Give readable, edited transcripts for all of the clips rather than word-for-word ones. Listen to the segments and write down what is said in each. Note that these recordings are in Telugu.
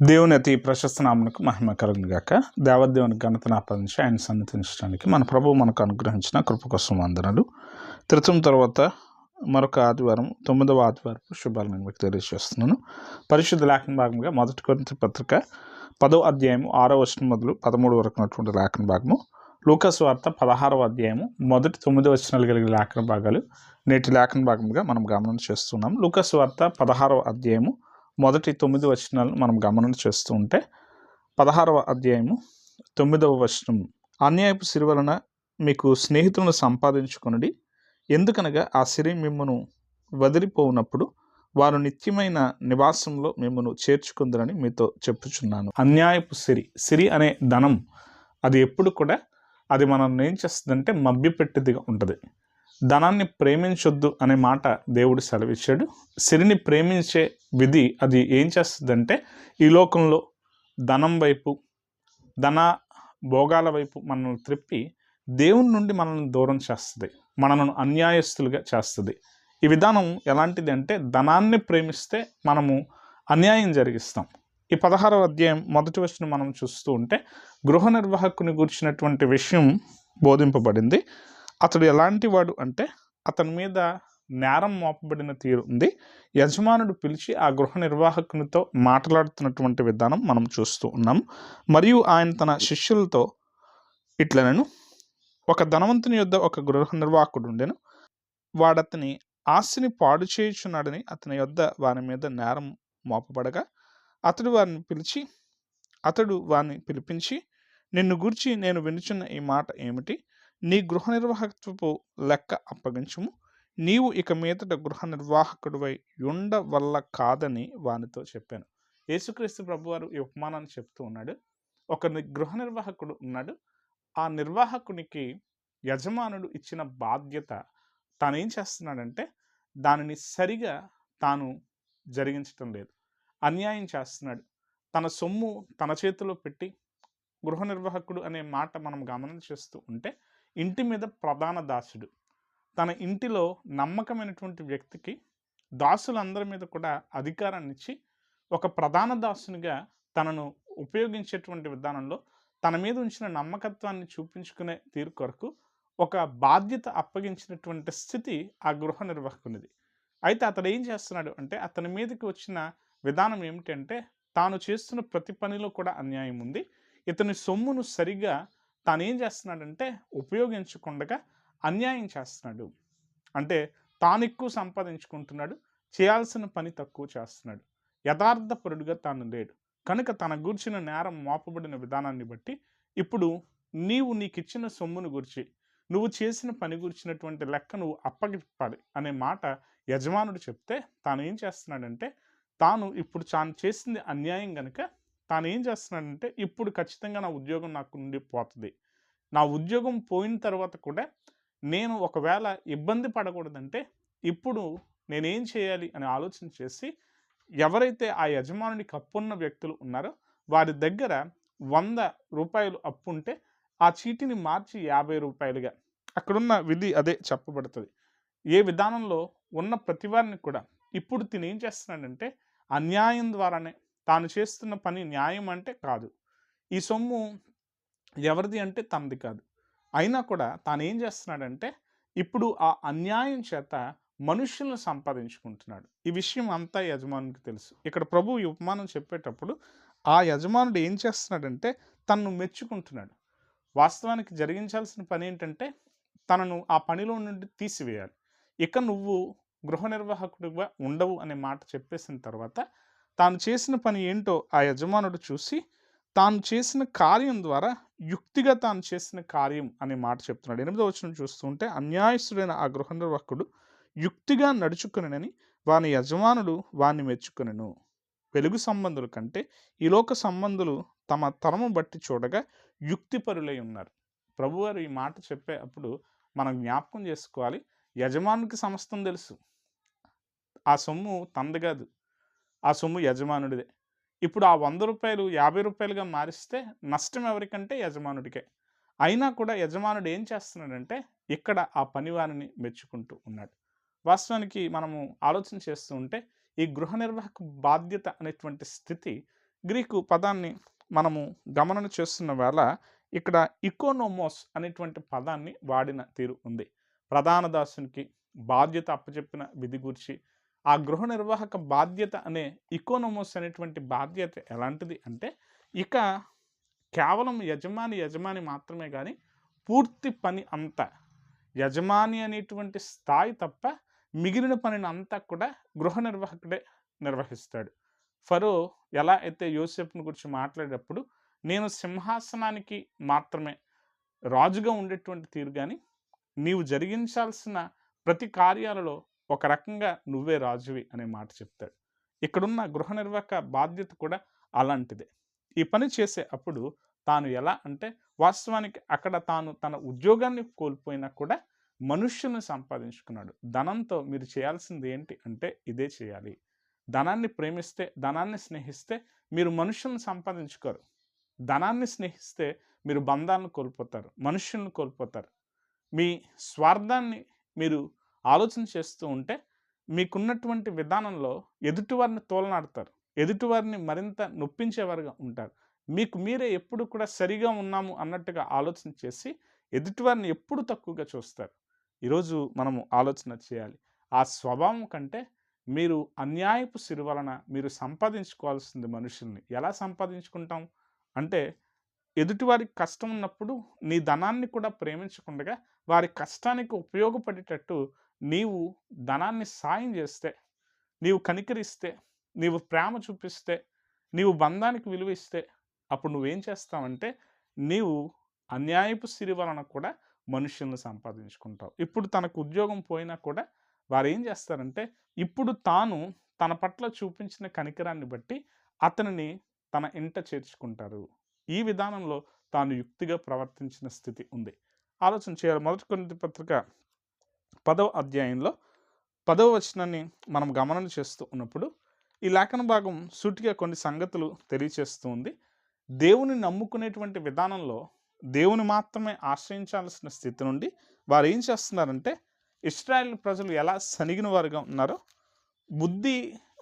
దేవుని అతి ప్రశస్త నామమునకు మహిమ కలుగును గాక. దేవదేవుని ఘనతను ఆపాదించి ఆయన సన్నిధించడానికి మన ప్రభువు మనకు అనుగ్రహించిన కృప కోసం వందనాలు. తిరుతం తర్వాత మరొక ఆదివారం 9వ ఆదివారపు శుభాలు నేను మీకు తెలియజేస్తున్నాను. పరిశుద్ధ లేఖన భాగంగా 1 కొరింథీ పత్రిక 10వ అధ్యాయము 6వ వచనం మొదలు 13 వరకు ఉన్నటువంటి లేఖన భాగము, లూకాసు వార్త 16వ అధ్యాయము మొదటి 9 వచనాలు కలిగిన లేఖన భాగాలు నేటి లేఖన భాగంగా మనం గమనం చేస్తున్నాం. లూకాసు వార్త 16వ అధ్యాయము మొదటి 9 వచనాలను మనం గమనం చేస్తూ ఉంటే 16వ అధ్యాయము 9వ వచనం, అన్యాయపు సిరి వలన మీకు స్నేహితులను సంపాదించుకొనుడి, ఎందుకనగా ఆ సిరి మిమ్మను వదిలిపోవునప్పుడు వారు నిత్యమైన నివాసంలో మిమ్మను చేర్చుకుందరని మీతో చెప్పుచున్నాను. అన్యాయపు సిరి అనే ధనం అది ఎప్పుడు కూడా అది మనం ఏం చేస్తుందంటే మభ్యపెట్టేదిగా ఉంటుంది. ధనాన్ని ప్రేమించొద్దు అనే మాట దేవుడు సెలవిచ్చాడు. సిరిని ప్రేమించే విధి అది ఏం చేస్తుందంటే ఈ లోకంలో ధనం వైపు, ధన భోగాల వైపు మనల్ని త్రిప్పి దేవుని నుండి మనల్ని దూరం చేస్తుంది, మనల్ని అన్యాయస్తులుగా చేస్తుంది. ఈ విధానం ఎలాంటిది అంటే ధనాన్ని ప్రేమిస్తే మనము అన్యాయం జరిగిస్తాం. ఈ 16వ అధ్యాయం మొదటి వచనం మనం చూస్తూ ఉంటే గృహ నిర్వాహకుని గురించినటువంటి విషయం బోధింపబడింది. అతడు ఎలాంటి వాడు అంటే అతని మీద నేరం మోపబడిన తీరు ఉంది. యజమానుడు పిలిచి ఆ గృహ నిర్వాహకునితో మాట్లాడుతున్నటువంటి విధానం మనం చూస్తూ ఉన్నాము. మరియు ఆయన తన శిష్యులతో ఇట్లనను, ఒక ధనవంతుని యొద్ద ఒక గృహ నిర్వాహకుడు ఉండెను. వాడతని ఆస్తిని పాడు చేయుచున్నాడని అతని యొద్ద వారి మీద నేరం మోపబడగా అతడు వారిని పిలిపించి, నిన్ను గూర్చి నేను వినుచున్న ఈ మాట ఏమిటి? నీ గృహ నిర్వాహకత్వపు లెక్క అప్పగించుము. నీవు ఇక మీదట గృహ నిర్వాహకుడివై ఉండవల్ల కాదని వానితో చెప్పాను. యేసుక్రీస్తు ప్రభువారు ఈ ఉపమానాన్ని చెప్తూ ఉన్నాడు. ఒక గృహ నిర్వాహకుడు ఉన్నాడు. ఆ నిర్వాహకునికి యజమానుడు ఇచ్చిన బాధ్యత తాను ఏం చేస్తున్నాడంటే దానిని సరిగా తాను జరిగించటం లేదు, అన్యాయం చేస్తున్నాడు. తన సొమ్ము తన చేతిలో పెట్టి, గృహ నిర్వాహకుడు అనే మాట మనం గమనం చేస్తూ ఉంటే ఇంటి మీద ప్రధాన దాసుడు, తన ఇంటిలో నమ్మకమైనటువంటి వ్యక్తికి దాసులందరి మీద కూడా అధికారాన్ని ఇచ్చి ఒక ప్రధాన దాసునిగా తనను ఉపయోగించేటువంటి విధానంలో తన మీద ఉంచిన నమ్మకత్వాన్ని చూపించుకునే తీరు కొరకు ఒక బాధ్యత అప్పగించినటువంటి స్థితి ఆ గృహ నిర్వాహకునిది. అయితే అతడు ఏం చేస్తున్నాడు అంటే అతని మీదకి వచ్చిన విధానం ఏమిటంటే తాను చేస్తున్న ప్రతి పనిలో కూడా అన్యాయం ఉంది. ఇతని సొమ్మును సరిగా తాను ఏం చేస్తున్నాడంటే ఉపయోగించకుండా అన్యాయం చేస్తున్నాడు. అంటే తాను ఎక్కువ సంపాదించుకుంటున్నాడు, చేయాల్సిన పని తక్కువ చేస్తున్నాడు, యథార్థపరుడుగా తాను లేడు. కనుక తన గూర్చిన నేరం మోపబడిన విధానాన్ని బట్టి ఇప్పుడు నీకు ఇచ్చిన సొమ్మును గురించి, నువ్వు చేసిన పని గురించినటువంటి లెక్క నువ్వు అప్పగిప్పాలి అనే మాట యజమానుడు చెప్తే తాను ఏం చేస్తున్నాడంటే ఇప్పుడు తాను చేసింది అన్యాయం కనుక తాను ఏం చేస్తున్నాడంటే ఇప్పుడు ఖచ్చితంగా నా ఉద్యోగం నాకు నుండి పోతుంది, నా ఉద్యోగం పోయిన తర్వాత కూడా నేను ఒకవేళ ఇబ్బంది పడకూడదంటే ఇప్పుడు నేనేం చేయాలి అని ఆలోచన చేసి ఎవరైతే ఆ యజమానునికి అప్పున్న వ్యక్తులు ఉన్నారో వారి దగ్గర 100 రూపాయలు అప్పు ఉంటే ఆ చీటిని మార్చి 50 రూపాయలుగా, అక్కడున్న విధి అదే చెప్పబడుతుంది. ఏ విధానంలో ఉన్న ప్రతి వారిని కూడా ఇప్పుడు తిని ఏం చేస్తున్నాడంటే అన్యాయం ద్వారానే తాను చేస్తున్న పని న్యాయం అంటే కాదు, ఈ సొమ్ము ఎవరిది అంటే తనది కాదు, అయినా కూడా తాను ఏం చేస్తున్నాడంటే ఇప్పుడు ఆ అన్యాయం చేత మనుషులను సంపాదించుకుంటున్నాడు. ఈ విషయం అంతా యజమానునికి తెలుసు. ఇక్కడ ప్రభు ఈ ఉపమానం చెప్పేటప్పుడు ఆ యజమానుడు ఏం చేస్తున్నాడంటే తనను మెచ్చుకుంటున్నాడు. వాస్తవానికి జరిగించాల్సిన పని ఏంటంటే తనను ఆ పనిలో నుండి తీసివేయాలి. ఇక నువ్వు గృహ నిర్వాహకుడిగా ఉండవు అనే మాట చెప్పేసిన తర్వాత తాను చేసిన పని ఏంటో ఆ యజమానుడు చూసి తాను చేసిన కార్యం ద్వారా యుక్తిగా తాను చేసిన కార్యం అనే మాట చెప్తున్నాడు. 8వ వచనం చూస్తుంటే అన్యాయస్తుడైన ఆ గృహ నిర్వాహకుడు యుక్తిగా నడుచుకునని వాని యజమానుడు వాని మెచ్చుకొనెను. వెలుగు సంబంధుల కంటే ఈ లోక సంబంధులు తమ తరము బట్టి చూడగా యుక్తిపరులై ఉన్నారు. ప్రభువారు ఈ మాట చెప్పే అప్పుడు మనం జ్ఞాపకం చేసుకోవాలి, యజమానునికి సమస్తం తెలుసు, ఆ సొమ్ము తంది కాదు, ఆ సొమ్ము యజమానుడిదే. ఇప్పుడు ఆ 100 రూపాయలు 50 రూపాయలుగా మారిస్తే నష్టం ఎవరికంటే యజమానుడికే. అయినా కూడా యజమానుడు ఏం చేస్తున్నాడంటే ఇక్కడ ఆ పనివారిని మెచ్చుకుంటూ ఉన్నాడు. వాస్తవానికి మనము ఆలోచన చేస్తూ ఉంటే ఈ గృహ నిర్వాహక బాధ్యత అనేటువంటి స్థితి గ్రీకు పదాన్ని మనము గమనం చేస్తున్న వేళ ఇక్కడ ఇకోనోమోస్ అనేటువంటి పదాన్ని వాడిన తీరు ఉంది. ప్రధాన దాసునికి బాధ్యత అప్పచెప్పిన విధి గూర్చి, ఆ గృహ నిర్వాహక బాధ్యత అనే ఇకోనోమోస్ అనేటువంటి బాధ్యత ఎలాంటిది అంటే, ఇక కేవలం యజమాని మాత్రమే గాని పూర్తి పని అంతా యజమాని అనేటువంటి స్థాయి తప్ప మిగిలిన పనిని అంతా కూడా గృహ నిర్వాహకుడే నిర్వహిస్తాడు. ఫరో ఎలా అయితే యోసేపుని గురించి మాట్లాడేటప్పుడు, నేను సింహాసనానికి మాత్రమే రాజుగా ఉండేటువంటి తీరు గాని, నీవు జరిగించాల్సిన ప్రతి కార్యాలలో ఒక రకంగా నువ్వే రాజువి అనే మాట చెప్తాడు. ఇక్కడున్న గృహ నిర్వాహక బాధ్యత కూడా అలాంటిదే. ఈ పని చేసే అప్పుడు తాను ఎలా అంటే, వాస్తవానికి అక్కడ తాను తన ఉద్యోగాన్ని కోల్పోయినా కూడా మనుష్యుని సంపాదించుకున్నాడు. ధనంతో మీరు చేయాల్సింది ఏంటి అంటే ఇదే చేయాలి. ధనాన్ని ప్రేమిస్తే, ధనాన్ని స్నేహిస్తే మీరు మనుషులను సంపాదించుకోరు. ధనాన్ని స్నేహిస్తే మీరు బంధాలను కోల్పోతారు, మనుష్యులను కోల్పోతారు. మీ స్వార్థాన్ని మీరు ఆలోచన చేస్తూ ఉంటే మీకున్నటువంటి విధానంలో ఎదుటివారిని తోలనాడతారు. ఎదుటివారిని మరింత నొప్పించేవారుగా ఉంటారు. మీకు మీరే ఎప్పుడు కూడా సరిగా ఉన్నాము అన్నట్టుగా ఆలోచన చేసి ఎదుటివారిని ఎప్పుడు తక్కువగా చూస్తారు. ఈరోజు మనము ఆలోచన చేయాలి. ఆ స్వభావం కంటే మీరు అన్యాయపు సిరి వలన మీరు సంపాదించుకోవాల్సింది మనుషుల్ని. ఎలా సంపాదించుకుంటాం అంటే, ఎదుటివారికి కష్టం ఉన్నప్పుడు నీ ధనాన్ని కూడా ప్రేమించకుండగా వారి కష్టానికి ఉపయోగపడేటట్టు నీవు ధనాన్ని సాయం చేస్తే, నీవు కనికరిస్తే, నీవు ప్రేమ చూపిస్తే, నీవు బంధానికి విలువ ఇస్తే, అప్పుడు నువ్వేం చేస్తావంటే నీవు అన్యాయపు సిరి వలన కూడా మనుషులను సంపాదించుకుంటావు. ఇప్పుడు తనకు ఉద్యోగం పోయినా కూడా వారేం చేస్తారంటే, ఇప్పుడు తాను తన పట్ల చూపించిన కనికరాన్ని బట్టి అతనిని తన ఇంట చేర్చుకుంటారు. ఈ విధానంలో తాను యుక్తిగా ప్రవర్తించిన స్థితి ఉంది. ఆలోచన చేయాలి. మొదటి కొరింథీ పత్రిక 10వ అధ్యాయంలో 10వ వచనాన్ని మనం గమనం చేస్తూ ఉన్నప్పుడు, ఈ లేఖన భాగం సూటిగా కొన్ని సంగతులు తెలియచేస్తూ ఉంది. దేవుని నమ్ముకునేటువంటి విధానంలో దేవుని మాత్రమే ఆశ్రయించాల్సిన స్థితి నుండి వారు ఏం చేస్తున్నారంటే, ఇశ్రాయేల్ ప్రజలు ఎలా సనిగిన వారుగా ఉన్నారో, బుద్ధి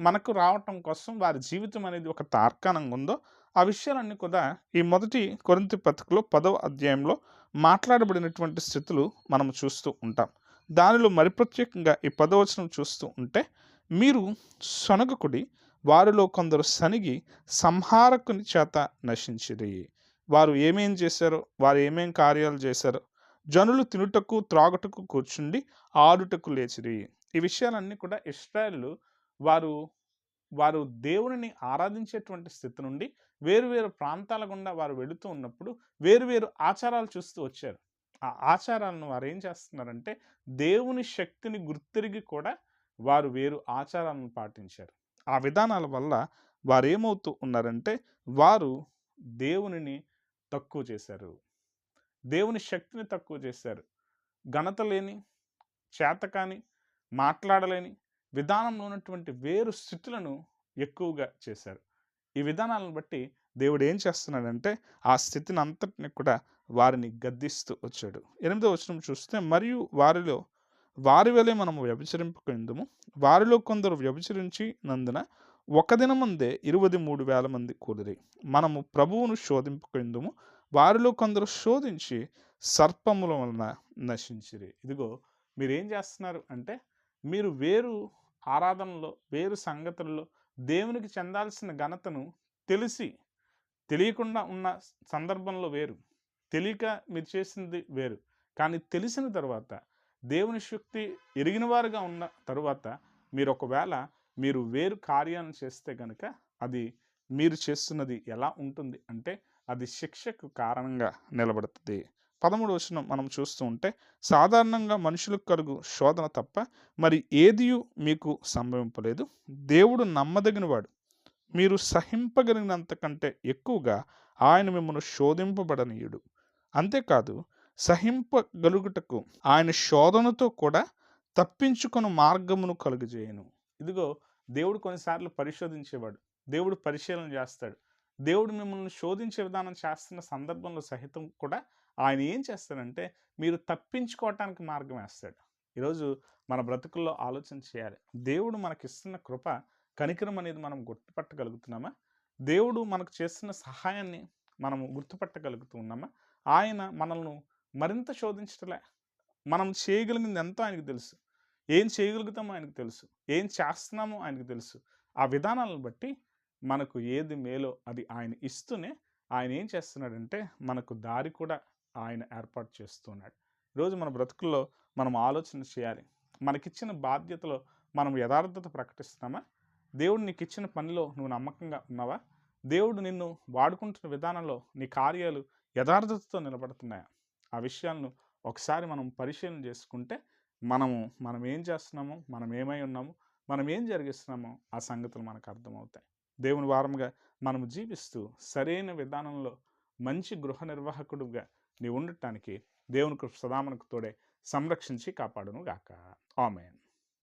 మనకు రావటం కోసం వారి జీవితం అనేది ఒక తార్కాణంగా ఉందో, ఆ విషయాలన్నీ కూడా ఈ మొదటి కొరింథీ పత్రికలో 10వ అధ్యాయంలో మాట్లాడబడినటువంటి స్థితులు మనం చూస్తూ ఉంటాం. దానిలో మరి ప్రత్యేకంగా ఈ 10వ వచనం చూస్తూ ఉంటే, మీరు సొనగకుడి, వారిలో కొందరు సనిగి సంహారకుని చేత నశించిరి. వారు ఏమేం చేశారో, వారు ఏమేం కార్యాలు చేశారో, జనులు తినుటకు త్రాగుటకు కూర్చుండి ఆడుటకు లేచిరి. ఈ విషయాలన్నీ కూడా ఇశ్రాయేలు వారు దేవునిని ఆరాధించేటువంటి స్థితి నుండి వేరు వేరు ప్రాంతాల గుండా వారు వెళుతూ ఉన్నప్పుడు వేరు వేరు ఆచారాలు చూస్తూ వచ్చారు. ఆ ఆచారాలను వారు ఏం చేస్తున్నారంటే, దేవుని శక్తిని గుర్తిరిగి కూడా వారు వేరు ఆచారాలను పాటించారు. ఆ విధానాల వల్ల వారు ఏమవుతూ ఉన్నారంటే, వారు దేవునిని తక్కువ చేశారు. దేవుని శక్తిని తక్కువ చేశారు. ఘనత లేని, చేతకాని, మాట్లాడలేని విధానంలో ఉన్నటువంటి వేరు స్థితులను ఎక్కువగా చేశారు. ఈ విధానాలను బట్టి దేవుడు ఏం చేస్తున్నాడంటే, ఆ స్థితిని అంతటిని కూడా వారిని గద్దిస్తూ వచ్చాడు. 8వ వచనం చూస్తే, మరియు వారి వలె మనము వ్యభిచరింపకుందుము, వారిలో కొందరు వ్యభిచరించి నందున ఒక దినమందే 23,000 మంది కూలిరి. మనము ప్రభువును శోధింపకుందుము, వారిలో కొందరు శోధించి సర్పముల వలన నశించిరి. ఇదిగో మీరేం చేస్తున్నారు అంటే, మీరు వేరు ఆరాధనలో, వేరు సంగతుల్లో దేవునికి చెందాల్సిన ఘనతను తెలియకుండా ఉన్న సందర్భంలో వేరు, తెలియక మీరు చేసింది వేరు. కానీ తెలిసిన తర్వాత, దేవుని శక్తి ఎరిగిన వారుగా ఉన్న తరువాత మీరు వేరు కార్యాలను చేస్తే గనుక అది మీరు చేస్తున్నది ఎలా ఉంటుంది అంటే, అది శిక్షకు కారణంగా నిలబడుతుంది. 13వ వచనం మనం చూస్తూ ఉంటే, సాధారణంగా మనుషులకు కలుగు శోధన తప్ప మరి ఏదియు మీకు సంభవింపలేదు. దేవుడు నమ్మదగినవాడు, మీరు సహింపగలిగినంత కంటే ఎక్కువగా ఆయన మిమ్మల్ని శోధింపబడనీయుడు. అంతేకాదు, సహింపగలుగుటకు ఆయన శోధనతో కూడా తప్పించుకొని మార్గమును కలుగజేయను. ఇదిగో దేవుడు కొన్నిసార్లు పరిశోధించేవాడు. దేవుడు పరిశీలన చేస్తాడు. దేవుడు మిమ్మల్ని శోధించే విధానం చేస్తున్న సందర్భంలో సహితం కూడా ఆయన ఏం చేస్తాడంటే, మీరు తప్పించుకోవటానికి మార్గం వేస్తాడు. ఈరోజు మన బ్రతుకుల్లో ఆలోచన చేయాలి. దేవుడు మనకిస్తున్న కృప, కనికరం అనేది మనం గుర్తుపట్టగలుగుతున్నామా? దేవుడు మనకు చేస్తున్న సహాయాన్ని మనము గుర్తుపట్టగలుగుతూ ఉన్నామా? ఆయన మనల్ని మరింత శోధించటలే. మనం చేయగలిగింది ఎంతో ఆయనకు తెలుసు. ఏం చేయగలుగుతామో ఆయనకు తెలుసు. ఏం చేస్తున్నామో ఆయనకు తెలుసు. ఆ విధానాలను బట్టి మనకు ఏది మేలో అది ఆయన ఇస్తూనే ఆయన ఏం చేస్తున్నాడంటే మనకు దారి కూడా ఆయన ఏర్పాటు చేస్తున్నాడు. ఈరోజు మన బ్రతుకుల్లో మనం ఆలోచన చేయాలి. మనకిచ్చిన బాధ్యతలో మనం యథార్థత ప్రకటిస్తున్నామా? దేవుడు నీకిచ్చిన పనిలో నువ్వు నమ్మకంగా ఉన్నావా? దేవుడు నిన్ను వాడుకుంటున్న విధానంలో నీ కార్యాలు యథార్థతతో నిలబడుతున్నాయా? ఆ విషయాలను ఒకసారి మనం పరిశీలన చేసుకుంటే మనం ఏం చేస్తున్నామో, మనం ఏమై ఉన్నామో, మనం ఏం జరిగిస్తున్నామో ఆ సంగతులు మనకు అర్థమవుతాయి. దేవుని వారముగా మనము జీవిస్తూ సరైన విధానంలో మంచి గృహ నిర్వాహకుడుగా నీవు ఉండటానికి దేవుని కృప సదా మనకు తోడే సంరక్షించి కాపాడును గాక. ఆమేన్.